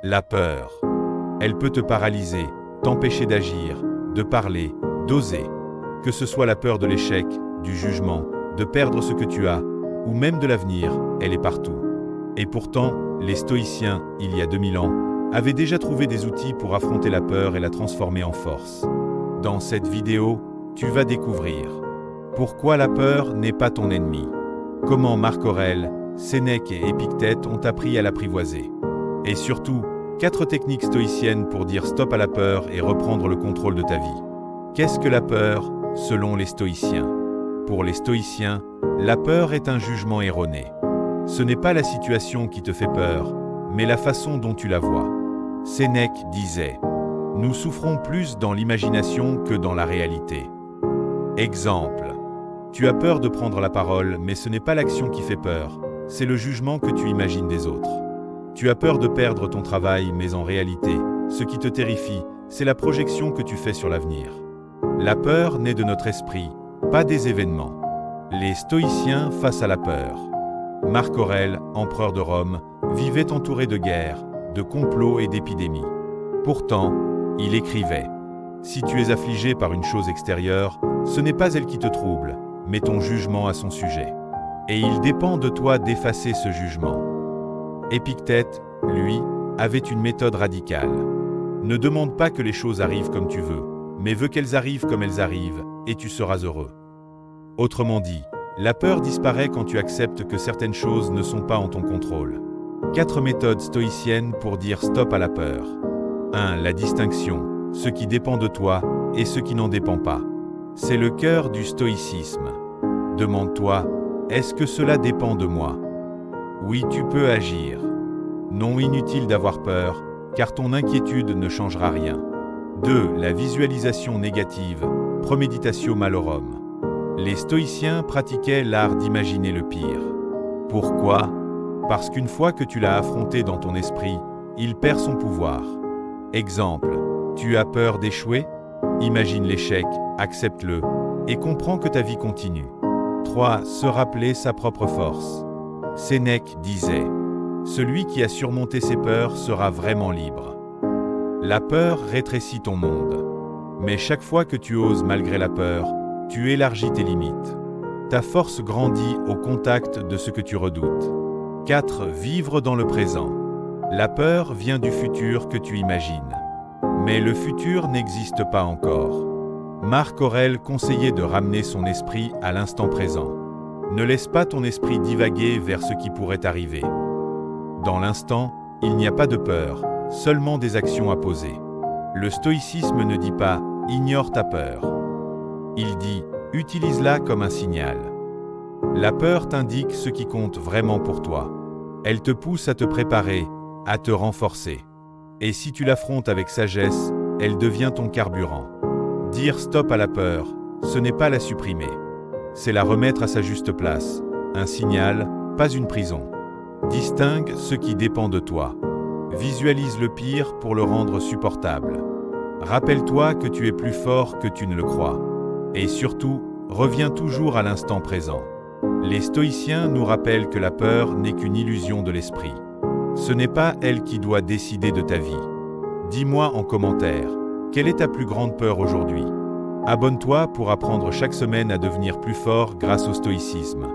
La peur. Elle peut te paralyser, t'empêcher d'agir, de parler, d'oser. Que ce soit la peur de l'échec, du jugement, de perdre ce que tu as, ou même de l'avenir, elle est partout. Et pourtant, les stoïciens, il y a 2000 ans, avaient déjà trouvé des outils pour affronter la peur et la transformer en force. Dans cette vidéo, tu vas découvrir pourquoi la peur n'est pas ton ennemi, comment Marc Aurèle, Sénèque et Épictète ont appris à l'apprivoiser, et surtout, 4 techniques stoïciennes pour dire stop à la peur et reprendre le contrôle de ta vie. Qu'est-ce que la peur, selon les stoïciens? Pour les stoïciens, la peur est un jugement erroné. Ce n'est pas la situation qui te fait peur, mais la façon dont tu la vois. Sénèque disait « Nous souffrons plus dans l'imagination que dans la réalité ». Exemple. Tu as peur de prendre la parole, mais ce n'est pas l'action qui fait peur, c'est le jugement que tu imagines des autres. Tu as peur de perdre ton travail, mais en réalité, ce qui te terrifie, c'est la projection que tu fais sur l'avenir. La peur naît de notre esprit, pas des événements. Les stoïciens face à la peur. Marc Aurèle, empereur de Rome, vivait entouré de guerres, de complots et d'épidémies. Pourtant, il écrivait « Si tu es affligé par une chose extérieure, ce n'est pas elle qui te trouble, mais ton jugement à son sujet. Et il dépend de toi d'effacer ce jugement. » Épictète, lui, avait une méthode radicale. Ne demande pas que les choses arrivent comme tu veux, mais veux qu'elles arrivent comme elles arrivent, et tu seras heureux. Autrement dit, la peur disparaît quand tu acceptes que certaines choses ne sont pas en ton contrôle. 4 méthodes stoïciennes pour dire stop à la peur. 1. La distinction, ce qui dépend de toi et ce qui n'en dépend pas. C'est le cœur du stoïcisme. Demande-toi, est-ce que cela dépend de moi? Oui, tu peux agir. Non, inutile d'avoir peur, car ton inquiétude ne changera rien. 2. La visualisation négative, premeditatio malorum. Les stoïciens pratiquaient l'art d'imaginer le pire. Pourquoi? Parce qu'une fois que tu l'as affronté dans ton esprit, il perd son pouvoir. Exemple, tu as peur d'échouer? Imagine l'échec, accepte-le, et comprends que ta vie continue. 3. Se rappeler sa propre force. Sénèque disait « Celui qui a surmonté ses peurs sera vraiment libre. » La peur rétrécit ton monde. Mais chaque fois que tu oses malgré la peur, tu élargis tes limites. Ta force grandit au contact de ce que tu redoutes. 4. Vivre dans le présent. La peur vient du futur que tu imagines. Mais le futur n'existe pas encore. Marc Aurèle conseillait de ramener son esprit à l'instant présent. Ne laisse pas ton esprit divaguer vers ce qui pourrait arriver. Dans l'instant, il n'y a pas de peur, seulement des actions à poser. Le stoïcisme ne dit pas « ignore ta peur ». Il dit « utilise-la comme un signal ». La peur t'indique ce qui compte vraiment pour toi. Elle te pousse à te préparer, à te renforcer. Et si tu l'affrontes avec sagesse, elle devient ton carburant. Dire stop à la peur, ce n'est pas la supprimer. C'est la remettre à sa juste place. Un signal, pas une prison. Distingue ce qui dépend de toi. Visualise le pire pour le rendre supportable. Rappelle-toi que tu es plus fort que tu ne le crois. Et surtout, reviens toujours à l'instant présent. Les stoïciens nous rappellent que la peur n'est qu'une illusion de l'esprit. Ce n'est pas elle qui doit décider de ta vie. Dis-moi en commentaire, quelle est ta plus grande peur aujourd'hui? Abonne-toi pour apprendre chaque semaine à devenir plus fort grâce au stoïcisme.